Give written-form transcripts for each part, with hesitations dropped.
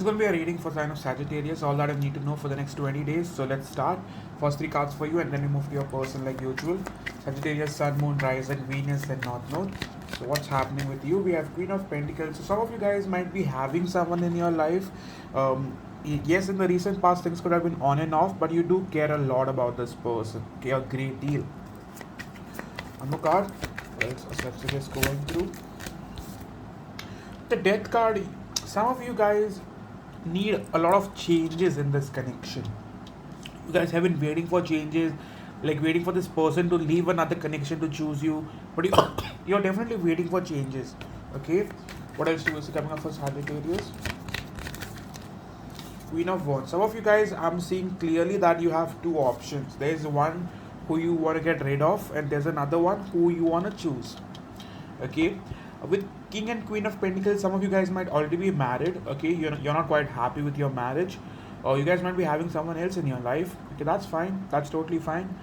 This is going to be a reading for sign of Sagittarius, all that I need to know for the next 20 days. So let's start. First three cards for you, and then we move to your person like usual. Sagittarius, Sun, Moon, Rising, Venus, and North Node. So what's happening with you? We have Queen of Pentacles. So some of you guys might be having someone in your life. Yes, in the recent past, things could have been on and off, but you do care a lot about this person. Okay, a great deal. One more card. Well, let's just going through the Death card. Some of you guys need a lot of changes in this connection. You guys have been waiting for changes, like waiting for this person to leave another connection to choose you, but you're definitely waiting for changes. Okay, what else do you see coming up for Sagittarius? Queen of Wands. Some of you guys, I'm seeing clearly that you have two options. There's one who you want to get rid of, and there's another one who you want to choose. Okay, with King and Queen of Pentacles, some of you guys might already be married. Okay, you're not quite happy with your marriage, or you guys might be having someone else in your life. Okay, that's fine, that's totally fine.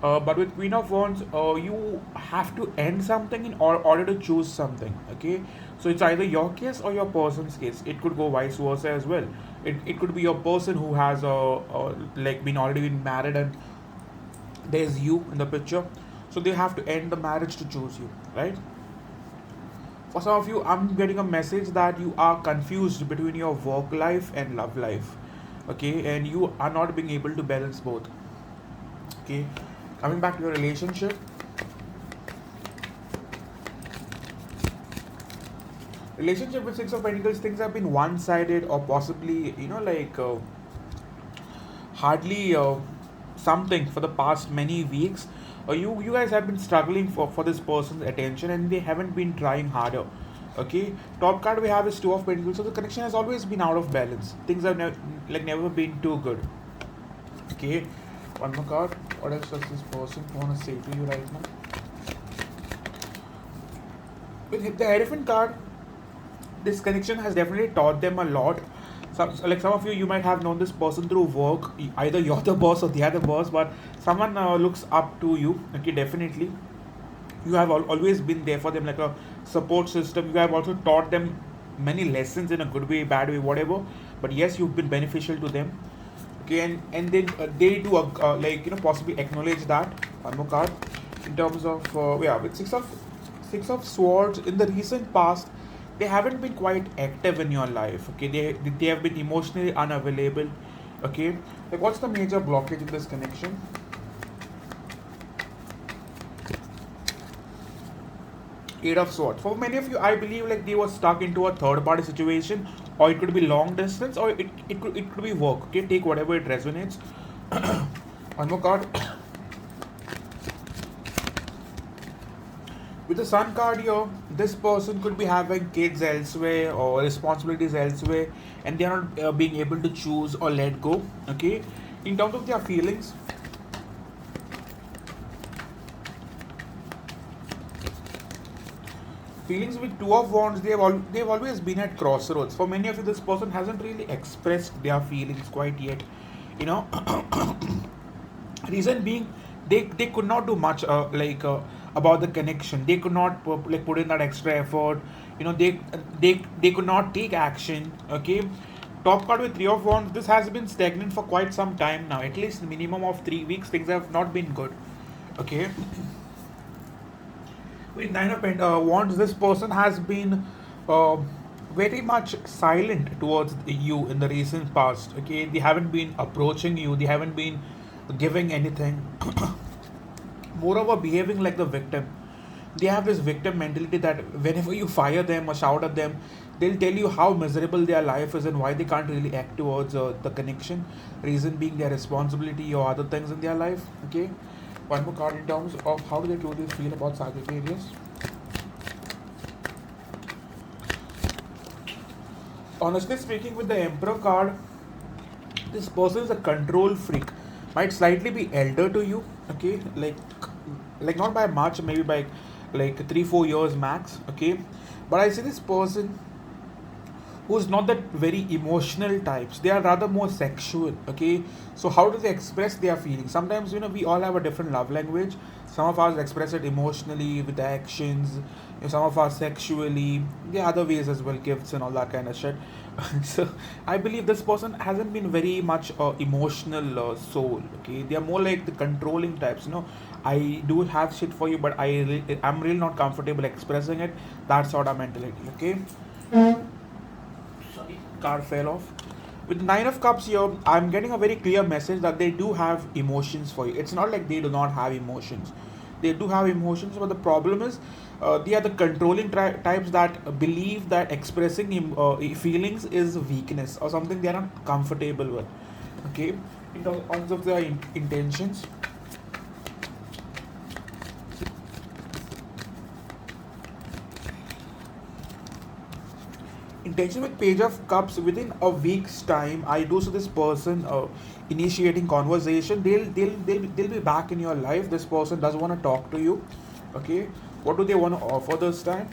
But with Queen of Wands, you have to end something in order to choose something. Okay, so it's either your case or your person's case. It could go vice versa as well. It could be your person who has like been already been married, and there's you in the picture, so they have to end the marriage to choose you, right? For some of you, I'm getting a message that you are confused between your work life and love life. Okay, and you are not being able to balance both. Okay, coming back to your relationship with Six of Pentacles, things have been one-sided, or possibly hardly something for the past many weeks. You guys have been struggling for this person's attention, and they haven't been trying harder. Okay, top card we have is Two of Pentacles, so the connection has always been out of balance. Things have never been too good. Okay, one more card. What else does this person want to say to you right now? With the Elephant card, this connection has definitely taught them a lot. Some of you might have known this person through work. Either you're the boss or they are the boss, but someone looks up to you. Okay, definitely. You have always been there for them like a support system. You have also taught them many lessons in a good way, bad way, whatever. But yes, you've been beneficial to them. Okay, and then they do possibly acknowledge that. One more card in terms of with six of swords in the recent past, they haven't been quite active in your life. Okay, they have been emotionally unavailable. Okay, like what's the major blockage in this connection? Eight of Swords. For many of you, I believe like they were stuck into a third party situation, or it could be long distance, or it could be work. Okay, take whatever it resonates. One more card. With the Sun card here, this person could be having kids elsewhere or responsibilities elsewhere, and they are not being able to choose or let go. Okay, in terms of their feelings with Two of Wands, they've always been at crossroads. For many of you, this person hasn't really expressed their feelings quite yet. You know, reason being, they could not do much about the connection. They could not put in that extra effort. You know, they could not take action. Okay, top card with Three of Wands, this has been stagnant for quite some time now, at least minimum of 3 weeks. Things have not been good. Okay, with Nine of Wands, this person has been uh, very much silent towards you in the recent past. Okay, they haven't been approaching you. They haven't been giving anything. Moreover, behaving like the victim. They have this victim mentality that whenever you fire them or shout at them, they'll tell you how miserable their life is and why they can't really act towards the connection. Reason being their responsibility or other things in their life. Okay, one more card in terms of how do they truly feel about Sagittarius. Honestly speaking, with the Emperor card, this person is a control freak. Might slightly be elder to you. Okay, like not by much, maybe by like 3-4 years max. Okay, but I see this person who's not that very emotional types. They are rather more sexual. Okay, so how do they express their feelings? Sometimes we all have a different love language. Some of us express it emotionally with actions. Some of us sexually. There are other ways as well, gifts and all that kind of shit. So I believe this person hasn't been very much emotional soul. Okay, they are more like the controlling types. I do have shit for you, but I'm really not comfortable expressing it. That sort of mentality. Okay, sorry, card fell off. With Nine of Cups here, I'm getting a very clear message that they do have emotions for you. It's not like they do not have emotions. They do have emotions, but the problem is they are the controlling types that believe that expressing feelings is weakness or something they are not comfortable with. Okay, in terms of their intentions. Intention with Page of Cups, within a week's time, I do see this person initiating conversation. They'll be back in your life. This person does want to talk to you. Okay, what do they want to offer this time?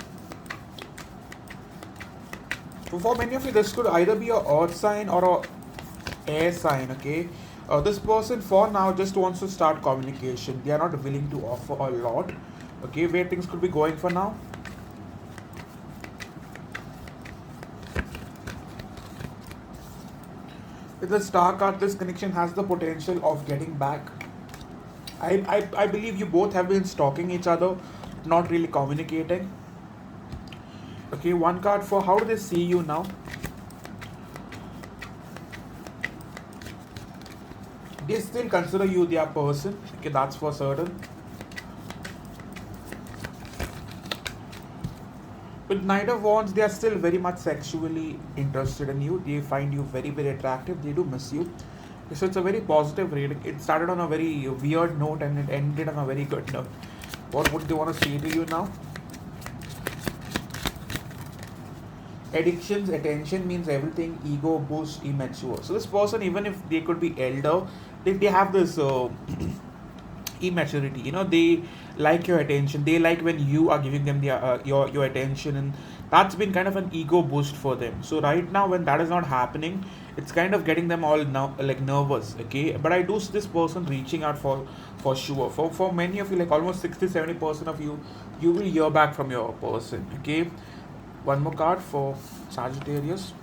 So for many of you, this could either be a earth sign or a air sign. Okay, this person for now just wants to start communication. They are not willing to offer a lot. Okay, where things could be going for now. With the star card, this connection has the potential of getting back. I believe you both have been stalking each other, not really communicating. Okay, one card for how do they see you now? They still consider you their person. Okay, that's for certain. With Knight of Wands, they are still very much sexually interested in you. They find you very, very attractive. They do miss you. So it's a very positive reading. It started on a very weird note and it ended on a very good note. What would they want to say to you now? Addictions, attention means everything, ego, boost, immature. So this person, even if they could be elder, they have this immaturity. They like your attention. They like when you are giving them your attention, and that's been kind of an ego boost for them. So right now, when that is not happening, it's kind of getting them all now like nervous. Okay, but I do see this person reaching out for sure. For many of you, like almost 60-70% of you, you will hear back from your person. Okay, one more card for Sagittarius.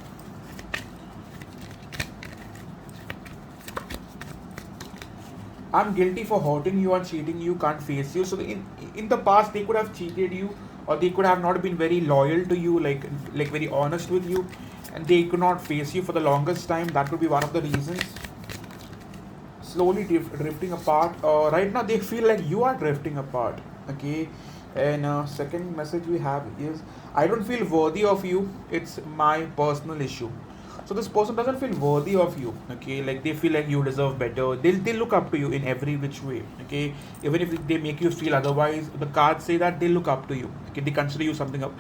I'm guilty for hurting you and cheating you, can't face you. So in the past they could have cheated you, or they could have not been very loyal to you, like very honest with you, and they could not face you for the longest time. That could be one of the reasons. Slowly drifting apart. Right now they feel like you are drifting apart. Okay, and second message we have is I don't feel worthy of you. It's my personal issue. So this person doesn't feel worthy of you. Okay, like they feel like you deserve better. They'll look up to you in every which way. Okay, even if they make you feel otherwise, the cards say that they look up to you. Okay, they consider you something up,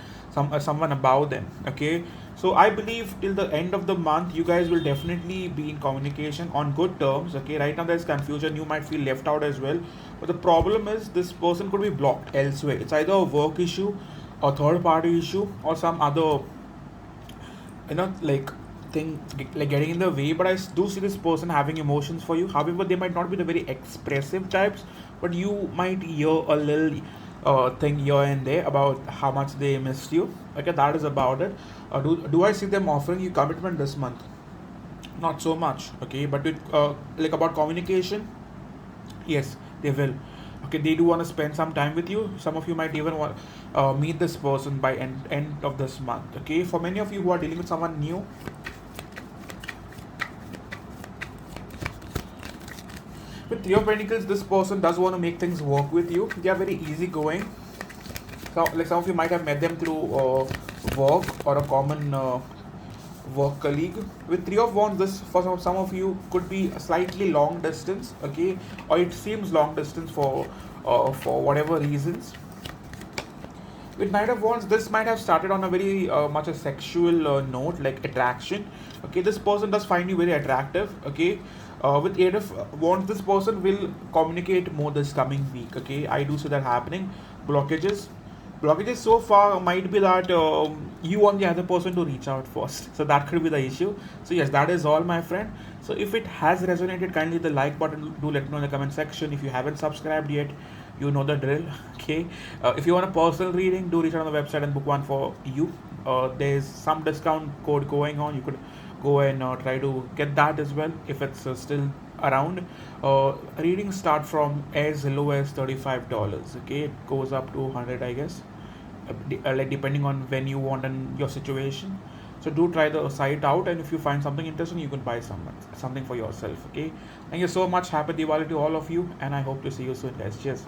someone above them. Okay, so I believe till the end of the month, you guys will definitely be in communication on good terms. Okay, right now there's confusion. You might feel left out as well. But the problem is this person could be blocked elsewhere. It's either a work issue, a third party issue, or some other, like thing like getting in the way. But do see this person having emotions for you. However, they might not be the very expressive types, but you might hear a little thing here and there about how much they missed you. Okay, that is about it. Do I see them offering you commitment this month? Not so much. Okay, but with like about communication, yes, they will. Okay, they do want to spend some time with you. Some of you might even want meet this person by end of this month. Okay, for many of you who are dealing with someone new, with Three of Pentacles, this person does want to make things work with you. They are very easygoing. So, like some of you might have met them through work or a common work colleague. With Three of Wands, this for some of you could be a slightly long distance. Okay, or it seems long distance for whatever reasons. With Knight of Wands, this might have started on a very much a sexual note, like attraction. Okay, this person does find you very attractive. Okay, with Eight of Wands, this person will communicate more this coming week. Okay, I do see that happening. Blockages. Blockages so far might be that you want the other person to reach out first. So that could be the issue. So yes, that is all, my friend. So if it has resonated, kindly the like button. Do let me know in the comment section. If you haven't subscribed yet, you know the drill. Okay, if you want a personal reading, do reach out on the website and book one for you. there's some discount code going on. You could go and try to get that as well if it's still around. Readings start from as low as $35. Okay, it goes up to 100, I guess, like depending on when you want and your situation. So do try the site out, and if you find something interesting, you can buy something for yourself. Okay, thank you so much. Happy Diwali to all of you, and I hope to see you soon, guys. Cheers.